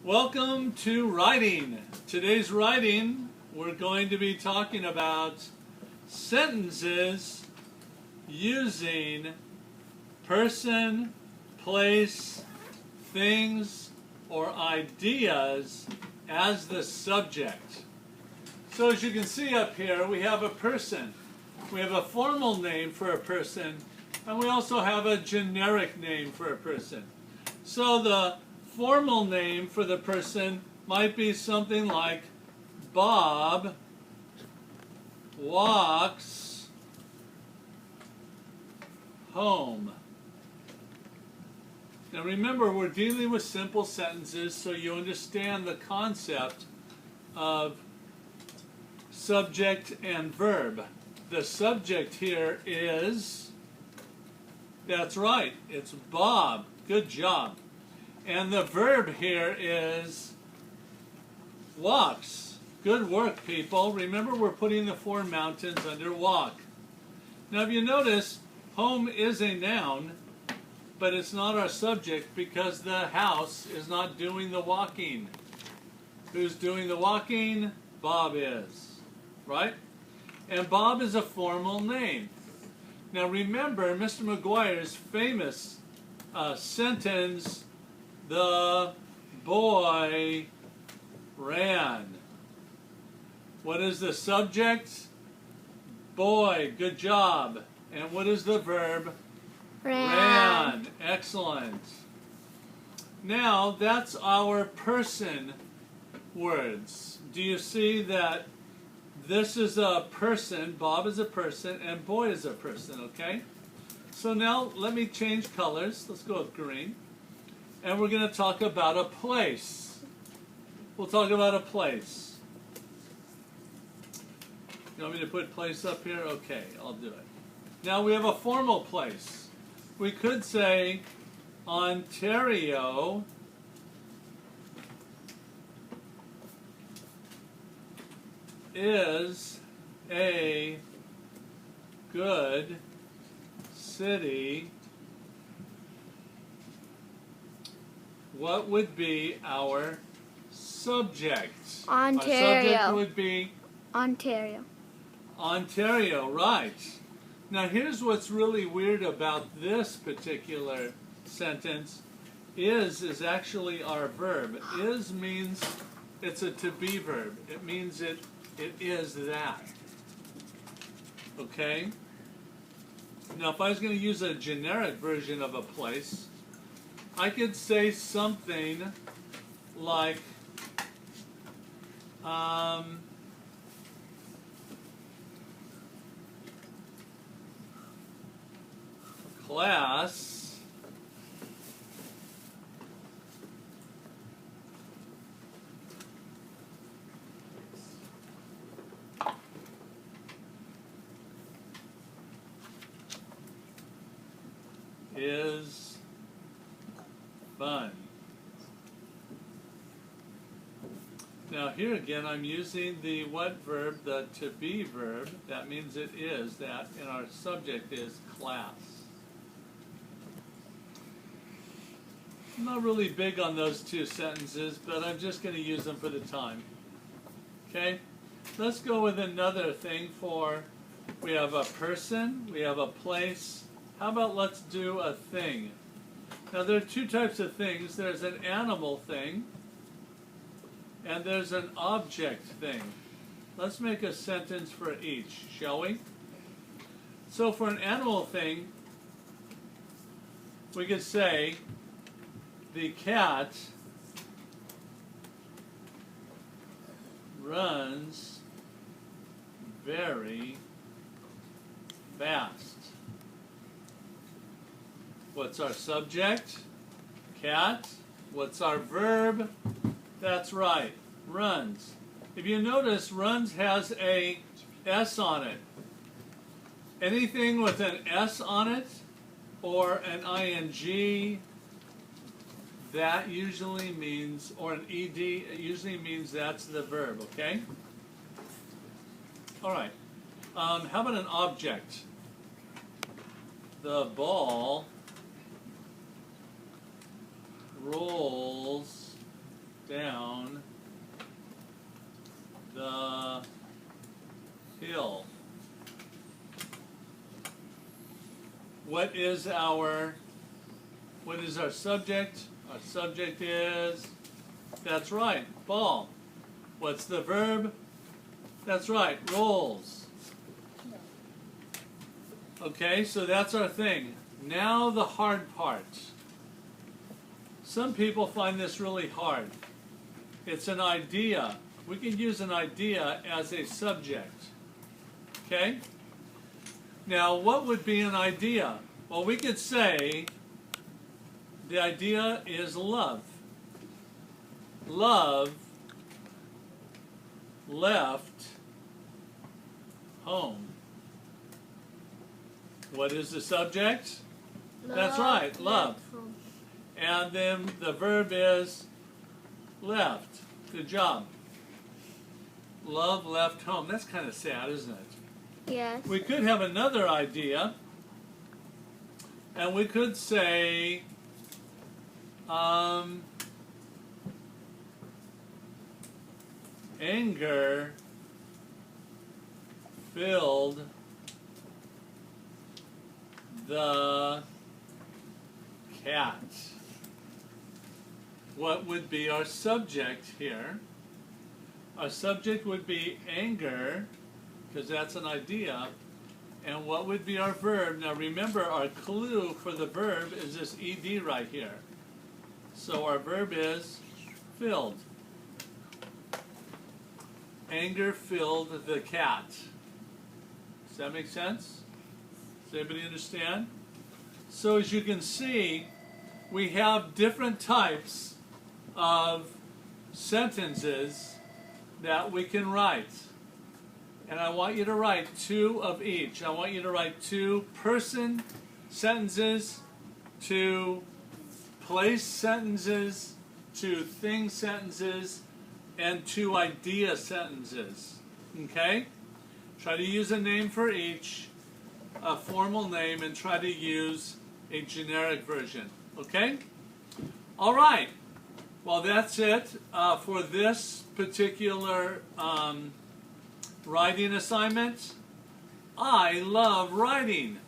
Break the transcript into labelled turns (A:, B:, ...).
A: Welcome to writing. Today's writing, we're going to be talking about sentences using person, place, things, or ideas as the subject. So as you can see up here, we have a person. We have a formal name for a person, and we also have a generic name for a person. So the formal name for the person might be something like Bob walks home. Now remember, we're dealing with simple sentences, so you understand the concept of subject and verb. The subject here is, that's right, it's Bob. Good job. And the verb here is walks. Good work, people. Remember, we're putting the four mountains under walk. Now, if you notice, home is a noun, but it's not our subject because the house is not doing the walking. Who's doing the walking? Bob is, right? And Bob is a formal name. Now, remember Mr. McGuire's famous sentence, the boy ran. What is the subject? Boy, good job. And what is the verb? Ran. Excellent. Now, that's our person words. Do you see that this is a person, Bob is a person, and boy is a person, okay? So now, let me change colors. Let's go with green. And we're going to talk about a place. We'll talk about a place. You want me to put place up here? Okay, I'll do it. Now we have a formal place. We could say Ontario is a good city. What would be our subject?
B: Ontario.
A: Our subject would be
B: Ontario.
A: Ontario, right. Now here's what's really weird about this particular sentence. Is actually our verb. Is means it's a to-be verb. It means it is that. Okay? Now if I was going to use a generic version of a place, I could say something like class is fun. Now here again I'm using the what verb, the to be verb. That means it is that, and our subject is class. I'm not really big on those two sentences, but I'm just going to use them for the time. Okay? Let's go with another thing for, we have a person, we have a place. How about let's do a thing? Now there are two types of things. There's an animal thing and there's an object thing. Let's make a sentence for each, shall we? So for an animal thing, we could say the cat runs very fast. What's our subject? Cat. What's our verb? That's right, runs. If you notice, runs has a S on it. Anything with an S on it or an ing, that usually means, or an ed, it usually means that's the verb, okay? All right. How about an object? The ball rolls down the hill. What is our subject? Our subject is, that's right, ball. What's the verb? That's right, rolls. Okay, so that's our thing. Now the hard part. Some people find this really hard. It's an idea. We can use an idea as a subject. Okay? Now, what would be an idea? Well, we could say the idea is love. Love left home. What is the subject? That's right, love. And then the verb is left. Good job. Love left home. That's kind of sad, isn't it?
B: Yes.
A: We could have another idea, and we could say, anger filled the cat. What would be our subject here? Our subject would be anger, because that's an idea. And what would be our verb? Now remember, our clue for the verb is this ed right here. So our verb is filled. Anger filled the cat. Does that make sense? Does anybody understand? So as you can see, we have different types of sentences that we can write. And I want you to write 2 of each. I want you to write 2 person sentences, 2 place sentences, 2 thing sentences, and 2 idea sentences. Okay? Try to use a name for each, a formal name, and try to use a generic version. Okay? All right. Well, that's it for this particular writing assignment. I love writing.